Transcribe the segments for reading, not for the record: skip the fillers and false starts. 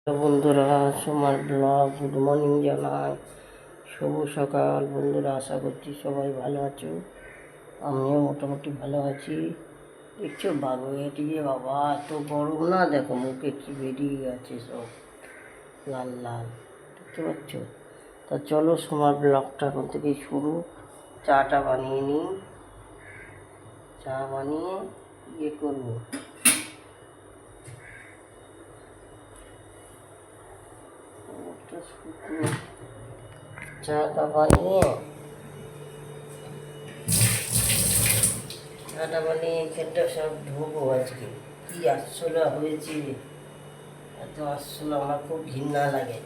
বন্ধুরা, আমার blog good morning জানাই। শুভ সকাল বন্ধুরা, আশা করছি সবাই ভালো আছো। আমিও মোটামুটি ভালো আছি। দেখছো বাগুইয়াটি যে বাবা এত গরম না, দেখো মুখে কি বেরিয়ে গেছে সব লাল লাল, দেখতে পাচ্ছ। তা চলো তোমার ব্লগটা এখন থেকেই শুরু। চাটা বানিয়ে নিই, চা বানিয়ে করবো। চাটা বানিয়ে এখানটা সব ধোবো। আজকে কি আরশোলা হয়েছে, এত আরশোলা আমার খুব ঘৃণা লাগে।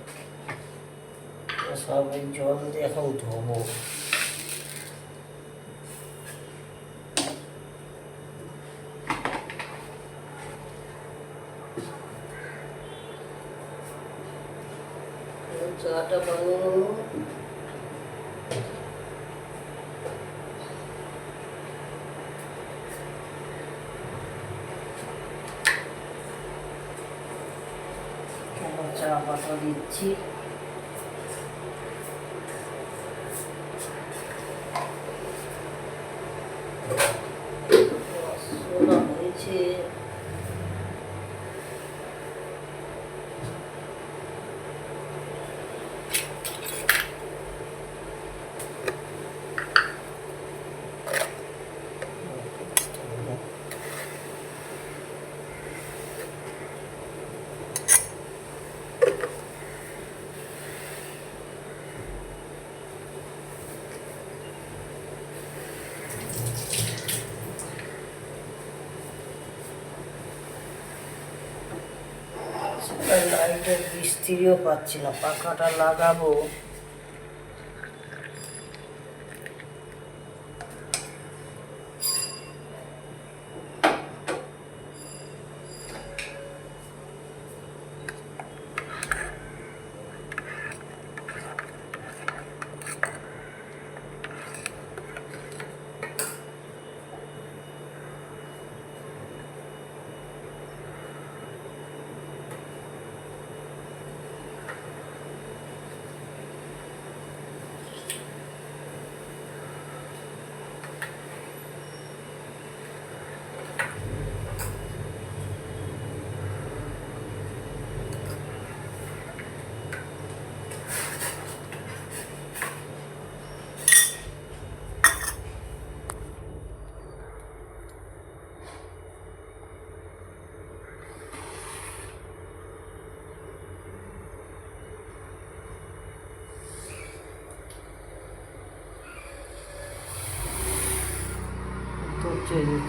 সব এই জল দিয়ে এখন ধোবো। চাটা বানিয়ে চা পাতা দিচ্ছি। হয়েছে লাইটের মিস্ত্রিও পাচ্ছি না, পাখাটা লাগাবো।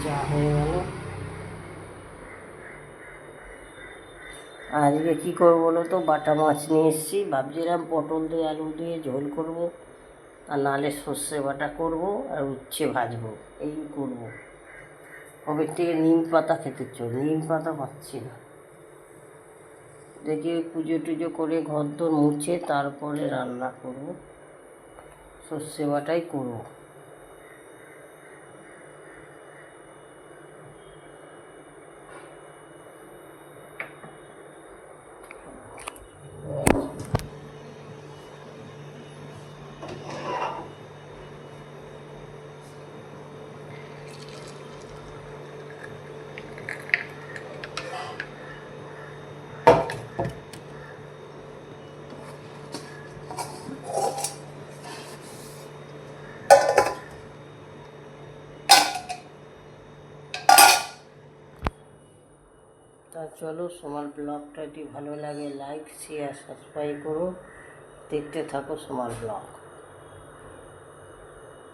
চা হয়ে গেল। আজকে কী করবো বলো তো, বাটা মাছ নিয়ে এসেছি। ভাবছিলাম পটল দিয়ে আলু দিয়ে ঝোল করব, আর নাহলে সর্ষে বাটা করব, আর উচ্ছে ভাজবো, এই করবো। কবে থেকে নিম পাতা খেতে নিম পাতা পাচ্ছি না। দেখি পুজো টুজো করে ঘর দোর মুছে তারপরে রান্না করব, সর্ষে বাটাই করবো। তা চলো, সোমার ব্লগটা যদি ভালো লাগে লাইক শেয়ার সাবস্ক্রাইব করো, দেখতে থাকো সোমার ব্লগ।